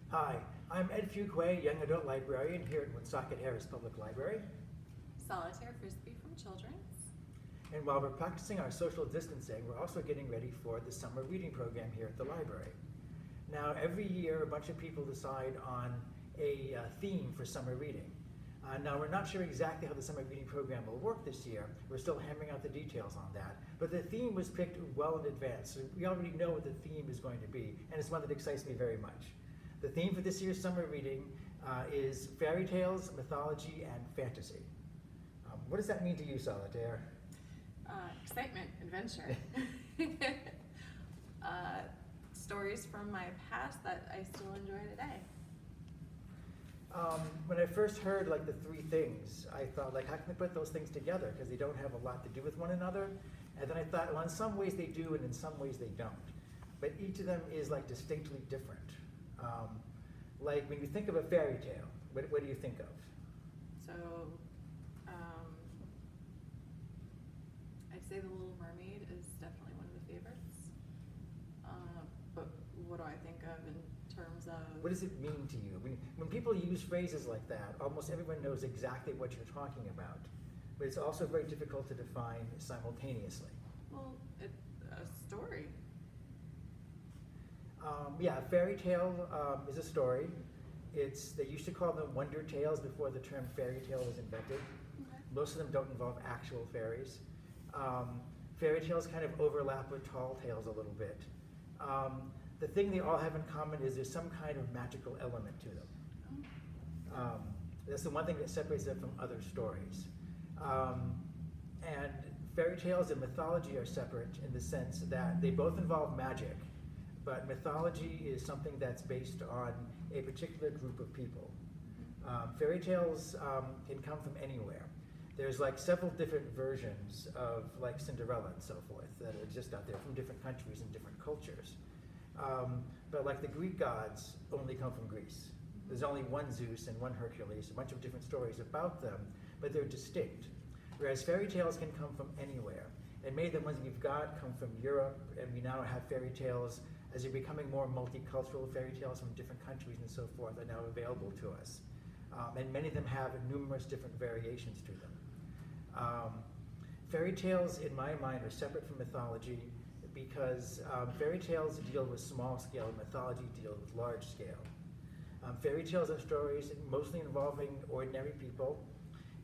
Hi, I'm Ed Fuquay, Young Adult Librarian here at Woonsocket Harris Public Library. Solitaire Frisbee from Children's. And while we're practicing our social distancing, we're also getting ready for the summer reading program here at the library. Now, every year, a bunch of people decide on a theme for summer reading. Now, we're not sure exactly how the summer reading program will work this year. We're still hammering out the details on that. But the theme was picked well in advance, so we already know what the theme is going to be, and it's one that excites me very much. The theme for this year's summer reading is fairy tales, mythology, and fantasy. What does that mean to you, Solitaire? Excitement, adventure. Stories from my past that I still enjoy today. When I first heard like the three things, I thought like, how can they put those things together? Because they don't have a lot to do with one another. And then I thought, well, in some ways they do, and in some ways they don't. But each of them is like distinctly different. Like when you think of a fairy tale, what do you think of? So, I'd say The Little Mermaid is definitely one of the favorites. But what do I think of in terms of... What does it mean to you? When people use phrases like that, almost everyone knows exactly what you're talking about. But it's also very difficult to define simultaneously. Well, a story. Yeah, a fairy tale is a story. They used to call them wonder tales before the term fairy tale was invented. Okay. Most of them don't involve actual fairies. Fairy tales kind of overlap with tall tales a little bit. The thing they all have in common is there's some kind of magical element to them. That's the one thing that separates them from other stories. And fairy tales and mythology are separate in the sense that they both involve magic, but mythology is something that's based on a particular group of people. Fairy tales can come from anywhere. There's like several different versions of like Cinderella and so forth that exist out there from different countries and different cultures. But like the Greek gods only come from Greece. There's only one Zeus and one Hercules, a bunch of different stories about them, but they're distinct. Whereas fairy tales can come from anywhere. And many of the ones we've got come from Europe, and we now have fairy tales, as they're becoming more multicultural, fairy tales from different countries and so forth are now available to us. And many of them have numerous different variations to them. Fairy tales, in my mind, are separate from mythology because fairy tales deal with small scale, mythology deals with large scale. Fairy tales are stories mostly involving ordinary people.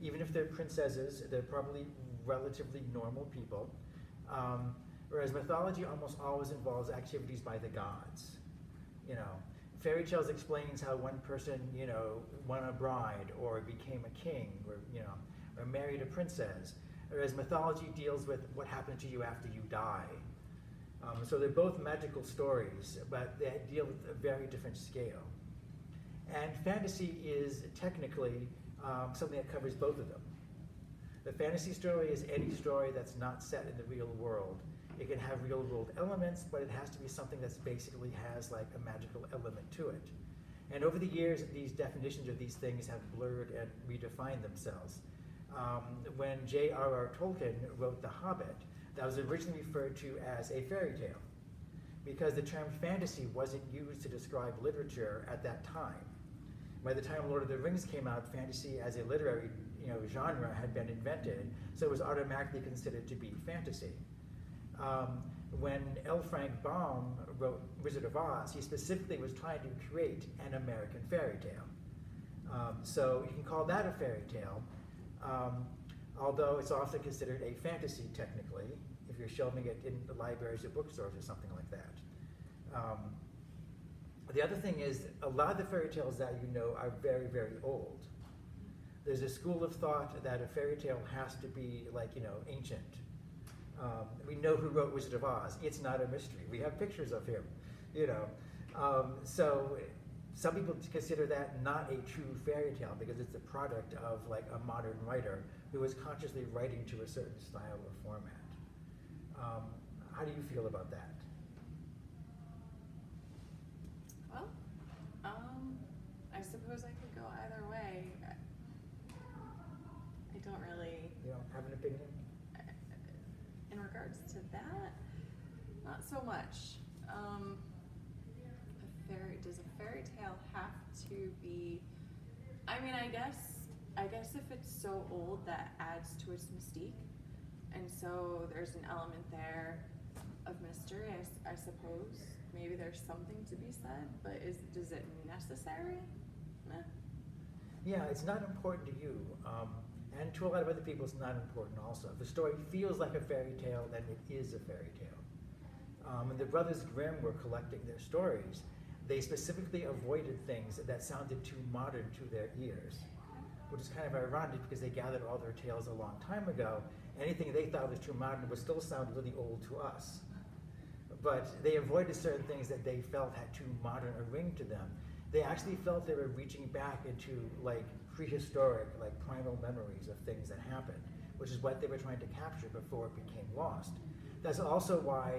Even if they're princesses, they're probably relatively normal people. Whereas mythology almost always involves activities by the gods. You know, fairy tales explains how one person, you know, won a bride or became a king or, you know, or married a princess. Whereas mythology deals with what happened to you after you die. So they're both magical stories, but they deal with a very different scale. And fantasy is technically something that covers both of them. The fantasy story is any story that's not set in the real world. It can have real world elements, but it has to be something that basically has like a magical element to it. And over the years, these definitions of these things have blurred and redefined themselves. When J.R.R. Tolkien wrote The Hobbit, that was originally referred to as a fairy tale, because the term fantasy wasn't used to describe literature at that time. By the time Lord of the Rings came out, fantasy as a literary genre had been invented, so it was automatically considered to be fantasy. When L. Frank Baum wrote Wizard of Oz, he specifically was trying to create an American fairy tale. So you can call that a fairy tale, although it's often considered a fantasy technically, if you're shelving it in the libraries or bookstores or something like that. The other thing is, a lot of the fairy tales that you know are very, very old. There's a school of thought that a fairy tale has to be like, ancient. We know who wrote Wizard of Oz. It's not a mystery. We have pictures of him, So some people consider that not a true fairy tale because it's the product of like a modern writer who was consciously writing to a certain style or format. How do you feel about that? Well, I suppose I could go either way. I don't really... You don't have an opinion? In regards to that, not so much. Does a fairy tale have to be, I mean, I guess if it's so old, that adds to its mystique. And so there's an element there of mystery, I suppose. Maybe there's something to be said, but is it necessary? Meh. Yeah, it's not important to you, and to a lot of other people it's not important also. If the story feels like a fairy tale, then it is a fairy tale. When the Brothers Grimm were collecting their stories, they specifically avoided things that sounded too modern to their ears, which is kind of ironic because they gathered all their tales a long time ago. Anything they thought was too modern would still sound really old to us. But they avoided certain things that they felt had too modern a ring to them. They actually felt they were reaching back into like prehistoric, like primal memories of things that happened, which is what they were trying to capture before it became lost. That's also why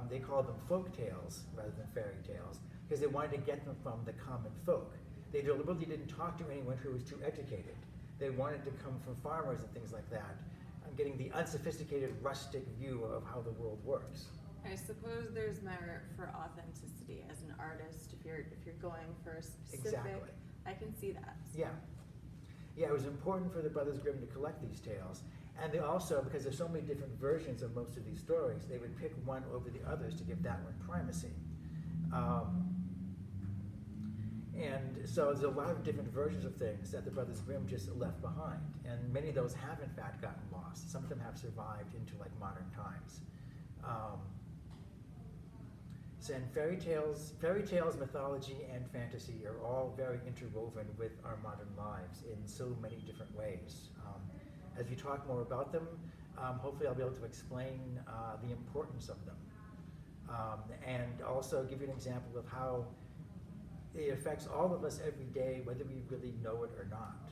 they called them folk tales rather than fairy tales, because they wanted to get them from the common folk. They deliberately didn't talk to anyone who was too educated. They wanted to come from farmers and things like that. I'm getting the unsophisticated, rustic view of how the world works. I suppose there's merit for authenticity as an artist if you're going for a specific. Exactly. I can see that. Yeah. Yeah, it was important for the Brothers Grimm to collect these tales. And they also, because there's so many different versions of most of these stories, they would pick one over the others to give that one primacy. And so there's a lot of different versions of things that the Brothers Grimm just left behind. And many of those have in fact gotten lost. Some of them have survived into like modern times. And fairy tales, mythology, and fantasy are all very interwoven with our modern lives in so many different ways. As we talk more about them, hopefully I'll be able to explain the importance of them, and also give you an example of how it affects all of us every day, whether we really know it or not.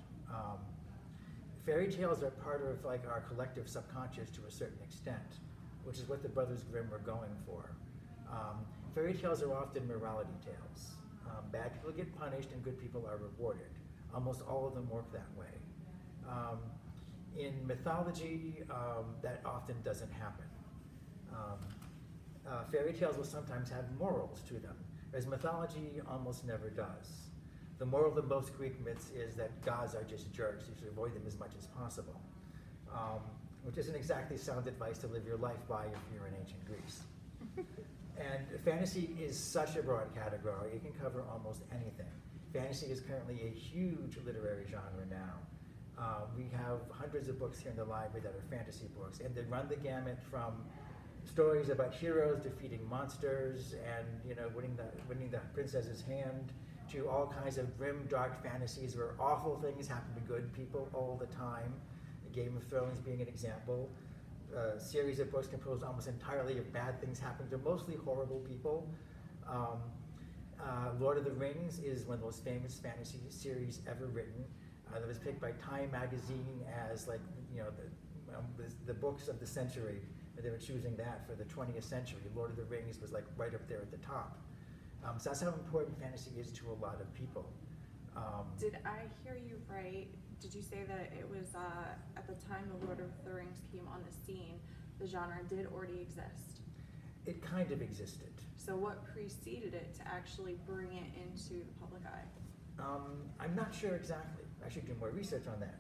Fairy tales are part of like our collective subconscious to a certain extent, which is what the Brothers Grimm were going for. Fairy tales are often morality tales. Bad people get punished and good people are rewarded. Almost all of them work that way. In mythology, that often doesn't happen. Fairy tales will sometimes have morals to them, whereas mythology almost never does. The moral of most Greek myths is that gods are just jerks. You should avoid them as much as possible, which isn't exactly sound advice to live your life by if you're in ancient Greece. And fantasy is such a broad category, it can cover almost anything. Fantasy is currently a huge literary genre now. We have hundreds of books here in the library that are fantasy books, and they run the gamut from stories about heroes defeating monsters and winning the princess's hand, to all kinds of grim, dark fantasies where awful things happen to good people all the time. Game of Thrones being an example. A series of books composed almost entirely of bad things happening to mostly horrible people. Lord of the Rings is one of the most famous fantasy series ever written. That was picked by Time magazine as like the books of the century. And they were choosing that for the 20th century. Lord of the Rings was like right up there at the top. So that's how important fantasy is to a lot of people. Did I hear you right? Did you say that it was at the time the Lord of the Rings came on the scene, the genre did already exist? It kind of existed. So what preceded it to actually bring it into the public eye? I'm not sure exactly. I should do more research on that.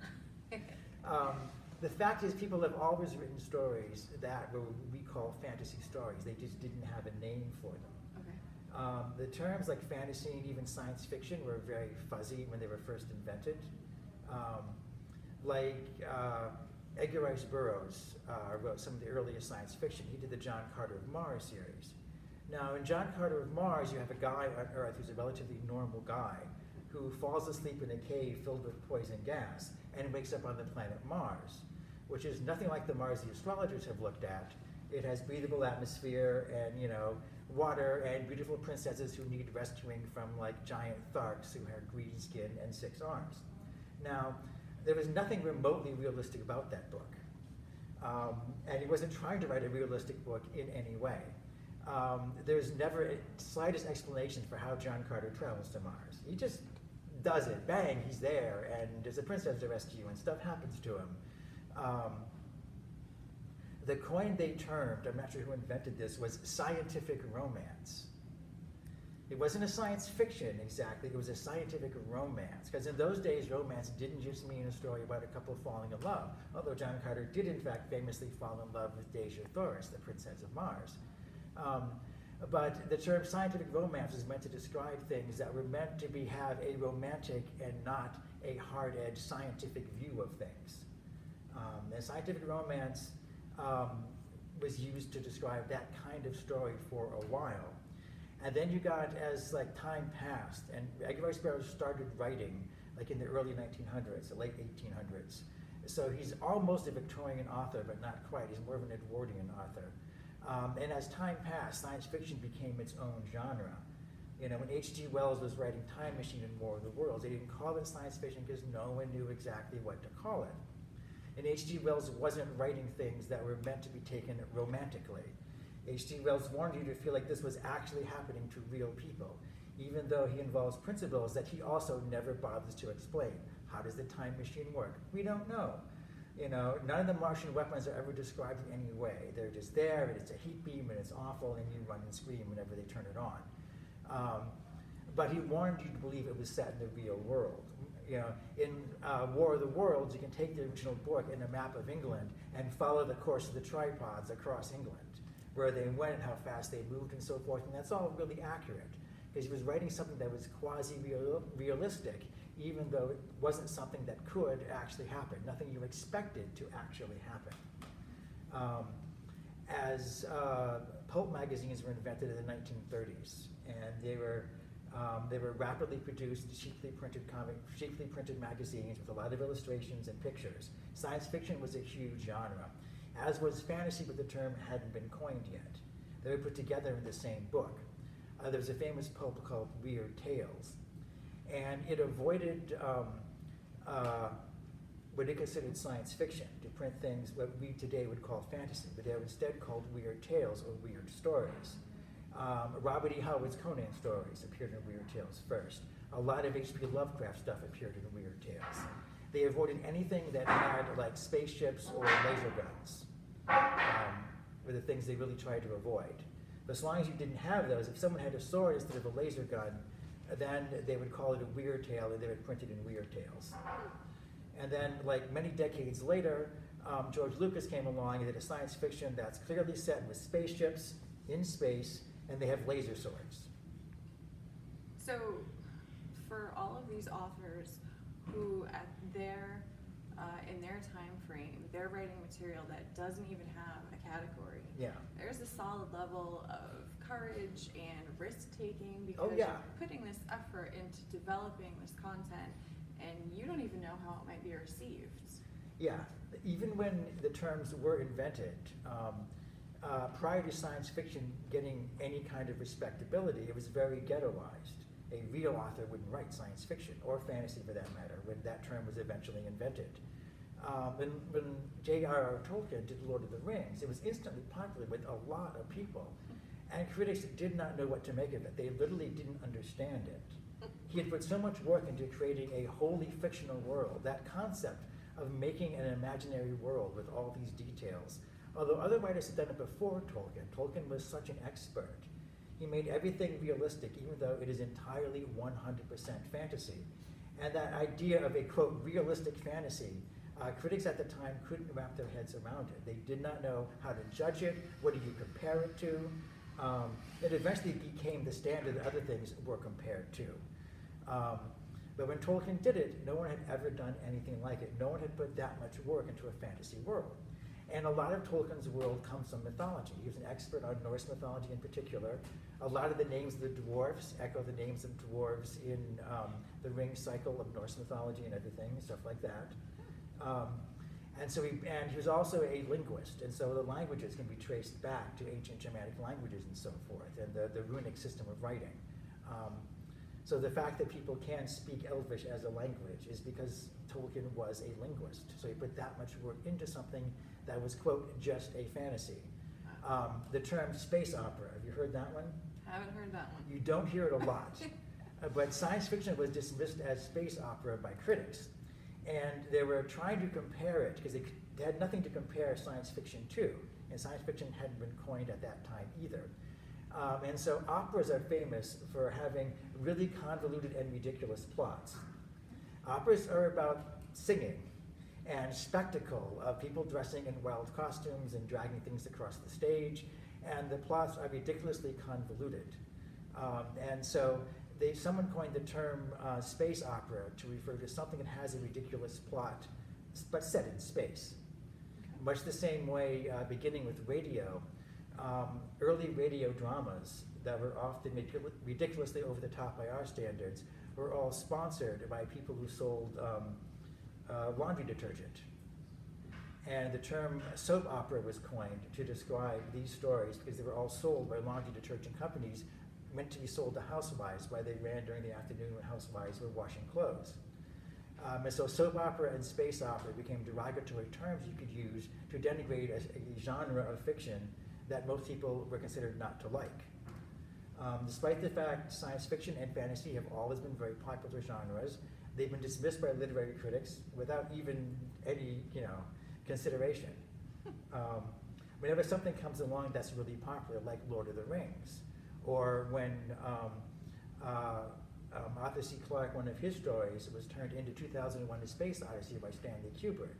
The fact is, people have always written stories that were what we call fantasy stories. They just didn't have a name for them. Okay. The terms like fantasy and even science fiction were very fuzzy when they were first invented. Edgar Rice Burroughs wrote some of the earliest science fiction. He did the John Carter of Mars series. Now, in John Carter of Mars, you have a guy on Earth who's a relatively normal guy who falls asleep in a cave filled with poison gas and wakes up on the planet Mars, which is nothing like the Mars the astrologers have looked at. It has breathable atmosphere and water and beautiful princesses who need rescuing from like giant tharks who have green skin and 6 arms. Now, there was nothing remotely realistic about that book. And he wasn't trying to write a realistic book in any way. There's never a slightest explanation for how John Carter travels to Mars. He just does it, bang, he's there, and there's a princess to rescue, and stuff happens to him. The coin they termed, I'm not sure who invented this, was scientific romance. It wasn't a science fiction exactly, it was a scientific romance. Because in those days, romance didn't just mean a story about a couple falling in love, although John Carter did in fact famously fall in love with Dejah Thoris, the Princess of Mars. But the term scientific romance is meant to describe things that were meant to have a romantic and not a hard-edged scientific view of things. And scientific romance was used to describe that kind of story for a while. And then you got, as like time passed, and Edgar Rice Burroughs started writing like in the early 1900s, the late 1800s. So he's almost a Victorian author, but not quite. He's more of an Edwardian author. And as time passed, science fiction became its own genre. You know, when H.G. Wells was writing Time Machine and War of the Worlds, they didn't call it science fiction because no one knew exactly what to call it. And H.G. Wells wasn't writing things that were meant to be taken romantically. H.G. Wells wanted you to feel like this was actually happening to real people, even though he involves principles that he also never bothers to explain. How does the time machine work? We don't know. You know, none of the Martian weapons are ever described in any way. They're just there, and it's a heat beam, and it's awful, and you run and scream whenever they turn it on. But he wanted you to believe it was set in the real world. You know, in War of the Worlds, you can take the original book and a map of England and follow the course of the tripods across England, where they went, how fast they moved, and so forth, and that's all really accurate, because he was writing something that was quasi-realistic, even though it wasn't something that could actually happen, nothing you expected to actually happen. As pulp magazines were invented in the 1930s, and they were rapidly produced, cheaply printed magazines with a lot of illustrations and pictures. Science fiction was a huge genre, as was fantasy, but the term hadn't been coined yet. They were put together in the same book. There was a famous pulp called Weird Tales, and it avoided what it considered science fiction, to print things what we today would call fantasy, but they were instead called Weird Tales or Weird Stories. Robert E. Howard's Conan stories appeared in Weird Tales first. A lot of H.P. Lovecraft stuff appeared in Weird Tales. They avoided anything that had like spaceships or laser guns, were the things they really tried to avoid. But as long as you didn't have those, if someone had a sword instead of a laser gun, then they would call it a weird tale, and they would print it in Weird Tales. And then, like many decades later, George Lucas came along and did a science fiction that's clearly set with spaceships in space, and they have laser swords. So, for all of these authors who, at their in their time frame, they're writing material that doesn't even have a category. Yeah. There's a solid level of courage and risk-taking because Oh, yeah. you're putting this effort into developing this content, and you don't even know how it might be received. Yeah, even when the terms were invented, prior to science fiction getting any kind of respectability, it was very ghettoized. A real author wouldn't write science fiction, or fantasy for that matter, when that term was eventually invented. When J.R.R. Tolkien did Lord of the Rings, it was instantly popular with a lot of people, and critics did not know what to make of it. They literally didn't understand it. He had put so much work into creating a wholly fictional world, that concept of making an imaginary world with all these details. Although other writers had done it before Tolkien, Tolkien was such an expert. He made everything realistic, even though it is entirely 100% fantasy. And that idea of a, quote, realistic fantasy, critics at the time couldn't wrap their heads around it. They did not know how to judge it, what do you compare it to. It eventually became the standard that other things were compared to. But when Tolkien did it, no one had ever done anything like it. No one had put that much work into a fantasy world. And a lot of Tolkien's world comes from mythology. He was an expert on Norse mythology in particular. A lot of the names of the dwarves echo the names of dwarves in the ring cycle of Norse mythology and everything, stuff like that. And he was also a linguist, and so the languages can be traced back to ancient Germanic languages and so forth, and the runic system of writing. So the fact that people can speak Elvish as a language is because Tolkien was a linguist. So he put that much work into something that was, quote, just a fantasy. The term space opera, have you heard that one? Haven't heard that one. You don't hear it a lot. But science fiction was dismissed as space opera by critics. And they were trying to compare it, because they had nothing to compare science fiction to. And science fiction hadn't been coined at that time either. And so operas are famous for having really convoluted and ridiculous plots. Operas are about singing and spectacle of people dressing in wild costumes and dragging things across the stage, and the plots are ridiculously convoluted. And so someone coined the term space opera to refer to something that has a ridiculous plot, but set in space. Much the same way, beginning with radio, early radio dramas that were often ridiculously over the top by our standards were all sponsored by people who sold laundry detergent. And the term soap opera was coined to describe these stories because they were all sold by laundry detergent companies meant to be sold to housewives while they ran during the afternoon when housewives were washing clothes. And so soap opera and space opera became derogatory terms you could use to denigrate a genre of fiction that most people were considered not to like. Despite the fact science fiction and fantasy have always been very popular genres, they've been dismissed by literary critics without even any, consideration. Whenever something comes along that's really popular, like Lord of the Rings, or when Arthur C. Clarke, one of his stories, was turned into 2001: A Space Odyssey by Stanley Kubrick.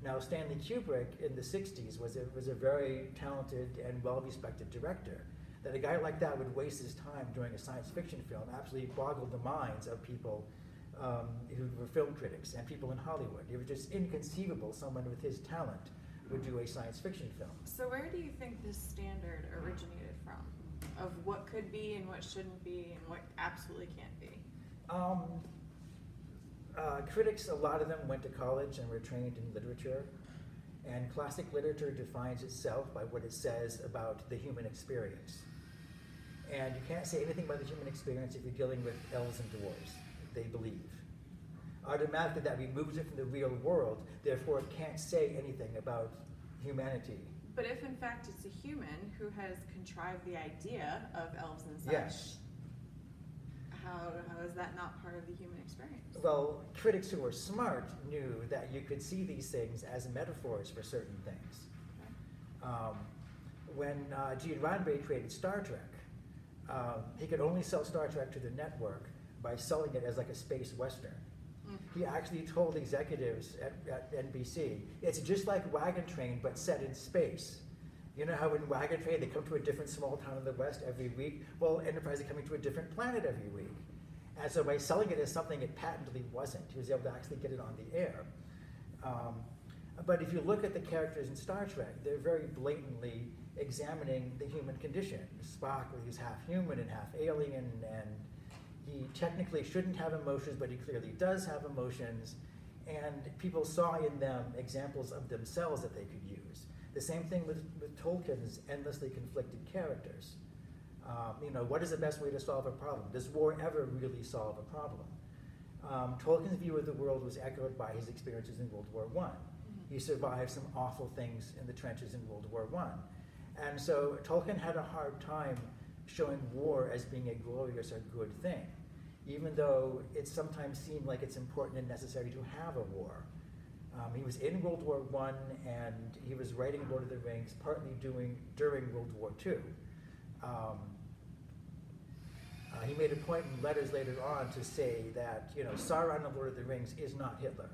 Now, Stanley Kubrick in the 60s was a very talented and well-respected director. That a guy like that would waste his time doing a science fiction film absolutely boggled the minds of people who were film critics and people in Hollywood. It was just inconceivable someone with his talent would do a science fiction film. So where do you think this standard originated from? Of what could be and what shouldn't be and what absolutely can't be? Critics, a lot of them went to college and were trained in literature. And classic literature defines itself by what it says about the human experience. And you can't say anything about the human experience if you're dealing with elves and dwarves, they believe. Automatically that removes it from the real world, therefore it can't say anything about humanity. But if in fact it's a human who has contrived the idea of elves and such, Yes. How is that not part of the human experience? Well, critics who were smart knew that you could see these things as metaphors for certain things. Okay. When Gene Roddenberry created Star Trek, he could only sell Star Trek to the network by selling it as like a space western. He actually told executives at NBC, it's just like Wagon Train, but set in space. You know how in Wagon Train they come to a different small town in the West every week? Well, Enterprise is coming to a different planet every week. And so by selling it as something it patently wasn't, he was able to actually get it on the air. But if you look at the characters in Star Trek, they're very blatantly examining the human condition. Spock is half human and half alien, and he technically shouldn't have emotions, but he clearly does have emotions. And people saw in them examples of themselves that they could use. The same thing with Tolkien's endlessly conflicted characters. What is the best way to solve a problem? Does war ever really solve a problem? Tolkien's view of the world was echoed by his experiences in World War I. He survived some awful things in the trenches in World War I. And so Tolkien had a hard time showing war as being a glorious or good thing, even though it sometimes seemed like it's important and necessary to have a war. He was in World War I, and he was writing Lord of the Rings partly during World War II. He made a point in letters later on to say that Sauron of Lord of the Rings is not Hitler.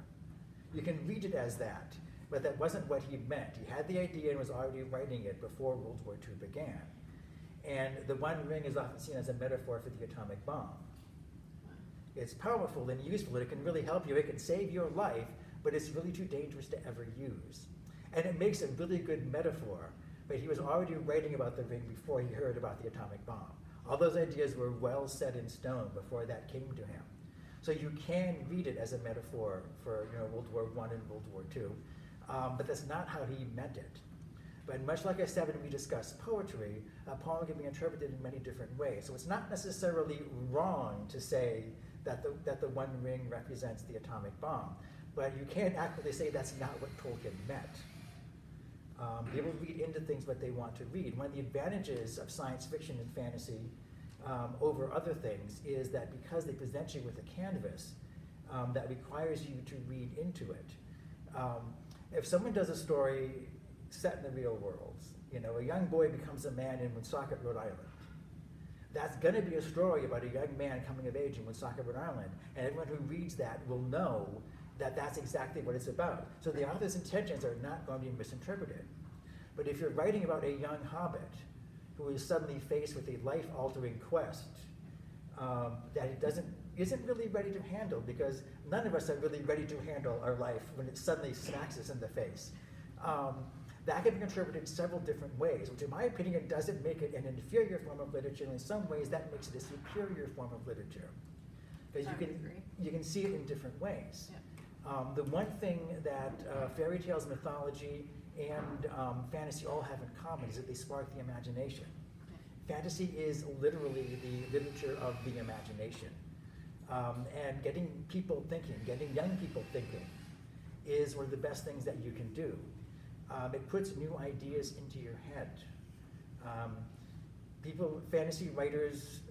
You can read it as that, but that wasn't what he meant. He had the idea and was already writing it before World War II began. And the One Ring is often seen as a metaphor for the atomic bomb. It's powerful and useful, and it can really help you. It can save your life, but it's really too dangerous to ever use. And it makes a really good metaphor, but he was already writing about the ring before he heard about the atomic bomb. All those ideas were well set in stone before that came to him. So you can read it as a metaphor for World War I and World War II, but that's not how he meant it. But much like I said when we discussed poetry, a poem can be interpreted in many different ways. So it's not necessarily wrong to say that the One Ring represents the atomic bomb, but you can't accurately say that's not what Tolkien meant. People read into things what they want to read. One of the advantages of science fiction and fantasy over other things is that because they present you with a canvas that requires you to read into it. If someone does a story set in the real world, a young boy becomes a man in Woonsocket, Rhode Island, That's going to be a story about a young man coming of age in Woonsocket, Rhode Island, and everyone who reads that will know that that's exactly what it's about. So the author's intentions are not going to be misinterpreted. But if you're writing about a young hobbit who is suddenly faced with a life-altering quest that he isn't really ready to handle, because none of us are really ready to handle our life when it suddenly smacks us in the face. That can be interpreted several different ways, which in my opinion doesn't make it an inferior form of literature, and in some ways that makes it a superior form of literature. Because you can see it in different ways. Yeah. The one thing that fairy tales, mythology, and fantasy all have in common is that they spark the imagination. Fantasy is literally the literature of the imagination. And getting people thinking, getting young people thinking, is one of the best things that you can do. It puts new ideas into your head. Fantasy writers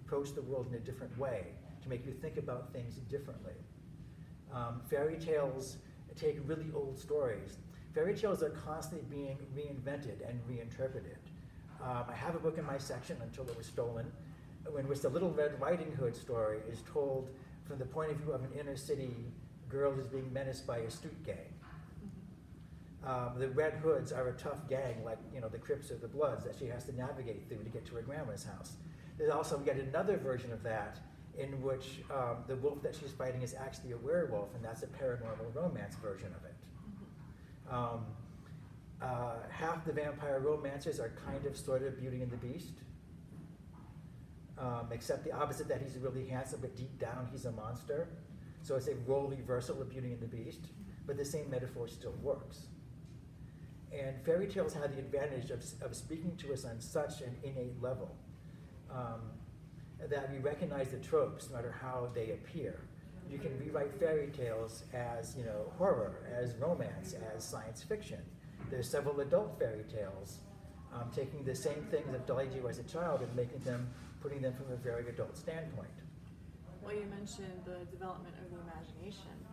approach the world in a different way to make you think about things differently. Fairy tales take really old stories. Fairy tales are constantly being reinvented and reinterpreted. I have a book in my section, Until It Was Stolen, in which the Little Red Riding Hood story is told from the point of view of an inner city girl who's being menaced by a street gang. The Red Hoods are a tough gang, like the Crips or the Bloods, that she has to navigate through to get to her grandma's house. There's also yet another version of that in which the wolf that she's fighting is actually a werewolf, and that's a paranormal romance version of it. Half the vampire romancers are kind of sort of Beauty and the Beast, except the opposite, that he's really handsome, but deep down he's a monster. So it's a role reversal of Beauty and the Beast, but the same metaphor still works. And fairy tales have the advantage of speaking to us on such an innate level that we recognize the tropes no matter how they appear. You can rewrite fairy tales as horror, as romance, as science fiction. There's several adult fairy tales taking the same things that delighted you as a child and putting them from a very adult standpoint. Well, you mentioned the development of the imagination,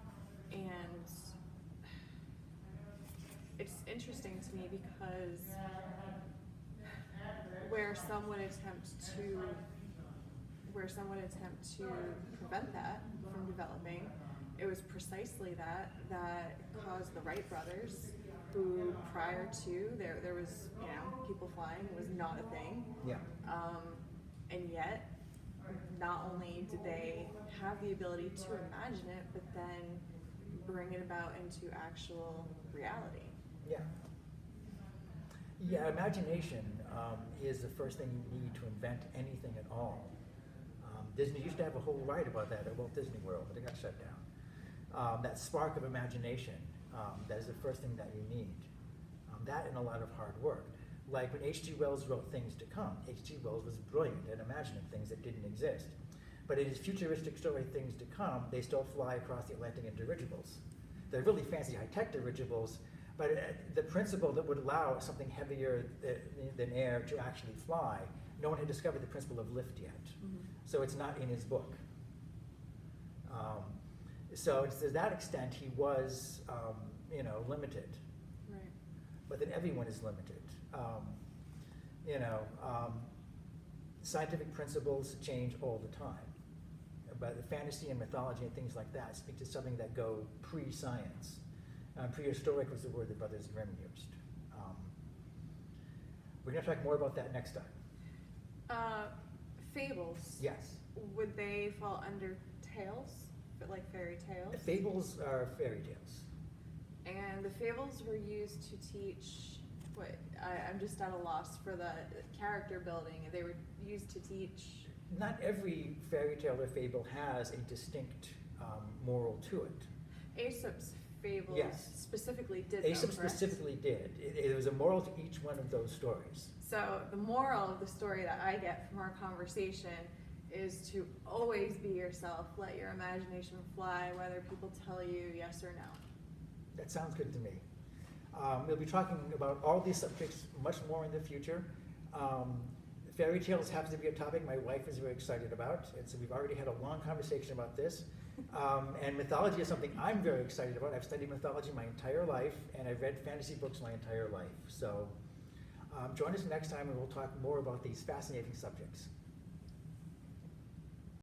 and it's interesting to me because where some would attempt to prevent that from developing, it was precisely that caused the Wright brothers, who prior to there was people flying was not a thing. Yeah. And yet, not only did they have the ability to imagine it, but then bring it about into actual reality. Yeah. Yeah, imagination is the first thing you need to invent anything at all. Disney used to have a whole ride about that at Walt Disney World, but it got shut down. That spark of imagination, that is the first thing that you need. That and a lot of hard work. Like when H.G. Wells wrote Things to Come, H.G. Wells was brilliant at imagining things that didn't exist. But in his futuristic story, Things to Come, they still fly across the Atlantic in dirigibles. They're really fancy high-tech dirigibles, but the principle that would allow something heavier than air to actually fly, no one had discovered the principle of lift yet. Mm-hmm. So it's not in his book. So to that extent, he was, limited. Right. But then everyone is limited. Scientific principles change all the time. But the fantasy and mythology and things like that speak to something that go pre-science. Prehistoric was the word that Brothers Grimm used. We're going to talk more about that next time. Fables. Yes. Would they fall under tales, but like fairy tales? Fables are fairy tales. And the fables were used to teach what? I'm just at a loss for the character building. They were used to teach. Not every fairy tale or fable has a distinct moral to it. Aesop's fables specifically did. Aesop specifically did. There was a moral to each one of those stories. So the moral of the story that I get from our conversation is to always be yourself. Let your imagination fly, whether people tell you yes or no. That sounds good to me. We'll be talking about all these subjects much more in the future. Fairy tales happens to be a topic my wife is very excited about, and so we've already had a long conversation about this. And mythology is something I'm very excited about. I've studied mythology my entire life, and I've read fantasy books my entire life. So Join us next time and we'll talk more about these fascinating subjects.